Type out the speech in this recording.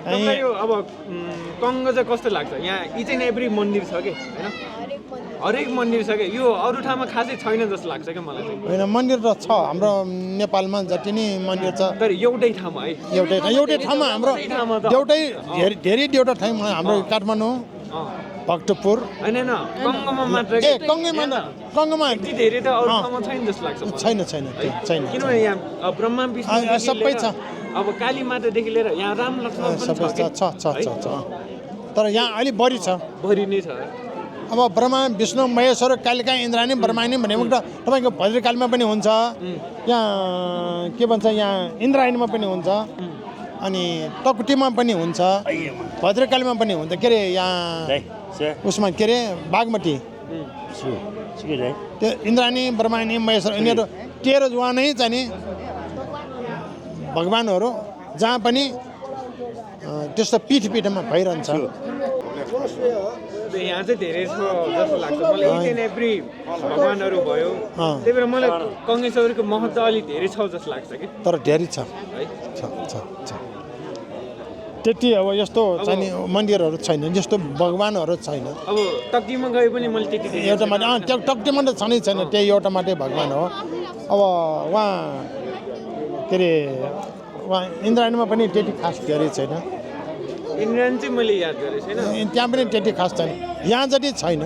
तपाईँलाई यो अब कङ्ग चाहिँ कस्तो लाग्छ यहाँ इच एन्ड एभ्री मन्दिर छ कि होइन हरेक मन्दिर छ कि यो अरू ठाउँमा खासै छैन जस्तो लाग्छ क्या मलाई चाहिँ होइन मन्दिर त छ हाम्रो नेपालमा जति नै मन्दिर छ तर एउटै ठाउँमा है एउटै ठाउँमा हाम्रो ठाउँमा त एउटै धेरै ठाउँमा हाम्रो काठमाडौँ भक्तपुर होइन कङ्गमा मात्र ए कङ्गमा यति धेरै त अरू ठाउँमा छैन जस्तो लाग्छ मलाई। छैन किनभने यहाँ ब्रह्मा विष्णु सबै छ अब काली मातादेखि लिएर यहाँ राम लक्ष्मण पनि सबै छ छ तर यहाँ अलिक बढी छ भरि नै छ अब ब्रह्मा विष्णु महेश्वर कालिका इन्द्राणी ब्रह्माणी भनेको त तपाईँको भद्रकालीमा पनि हुन्छ यहाँ के भन्छ यहाँ इन्द्रायणीमा पनि हुन्छ अनि टकुटीमा पनि हुन्छ भद्रकालीमा पनि हुन्छ के अरे यहाँ उसमा के अरे बागमती त्यो इन्द्राणी ब्रह्माणी महेश्वर यिनीहरू 13 जुवानै चाहिँ नि भगवान्हरू जहाँ पनि त्यस्तो पिठमा भइरहन्छ यहाँ चाहिँ धेरै छ जस्तो लाग्छ मलाई इच एन्ड एभ्री भगवान्हरू भयो त्यही भएर मलाई कङ्गेश्वरीको महत्त्व अलिक धेरै छ जस्तो लाग्छ कि तर धेरै छ है त्यति अब यस्तो चाहिँ मन्दिरहरू छैन जस्तो भगवान्हरू छैन अब टक्कीमा गए पनि मैले त्यति एउटा मात्रै टक्टीमा त छँदै छैन त्यही एउटा मात्रै भगवान् हो अब उहाँ के अरे उहाँ इन्द्रायणीमा पनि त्यति खास धेरै छैन इन्द्रायणी चाहिँ मैले याद गरेको छैन त्यहाँ पनि त्यति खास छैन यहाँ जति छैन